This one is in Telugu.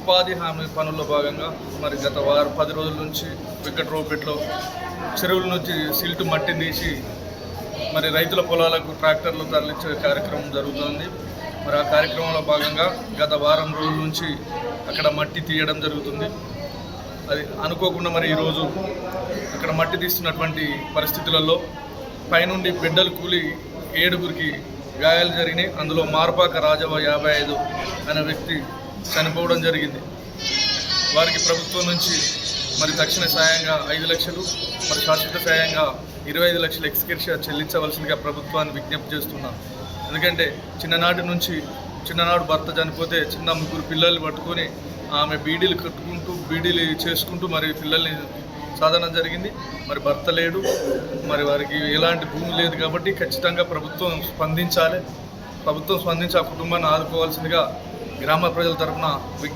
ఉపాధి హామీ పనుల్లో భాగంగా మరి గత 10 రోజుల నుంచి వెంకట్రావుపేటలో చెరువుల నుంచి సిల్ట్ మట్టిని తీసి మరి రైతుల పొలాలకు ట్రాక్టర్లు తరలించే కార్యక్రమం జరుగుతుంది. మరి ఆ కార్యక్రమంలో భాగంగా గత వారం రోజుల నుంచి అక్కడ మట్టి తీయడం జరుగుతుంది. అది అనుకోకుండా మరి ఈరోజు అక్కడ మట్టి తీస్తున్నటువంటి పరిస్థితులలో పైనుండి బిడ్డలు కూలి 7గురికి గాయాలు జరిగినాయి. అందులో మార్పాక రాజవ 55 అనే వ్యక్తి చనిపోవడం జరిగింది. వారికి ప్రభుత్వం నుంచి మరి తక్షణ సాయంగా 5 లక్షలు, మరి శాశ్వత సాయంగా 25 లక్షల ఎక్స్గ్రేషియా చెల్లించవలసిందిగా ప్రభుత్వాన్ని విజ్ఞప్తి చేస్తున్నాను. ఎందుకంటే చిన్ననాడు భర్త చనిపోతే చిన్న 3 పిల్లల్ని పట్టుకొని ఆమె బీడీలు కట్టుకుంటూ బీడీలు చేసుకుంటూ మరి పిల్లల్ని సాధన జరిగింది. మరి భర్త లేడు, మరి వారికి ఎలాంటి భూమి లేదు కాబట్టి ఖచ్చితంగా ప్రభుత్వం స్పందించాలి. ప్రభుత్వం స్పందించి ఆ కుటుంబాన్ని ఆదుకోవాల్సిందిగా గ్రామ ప్రజల తరఫున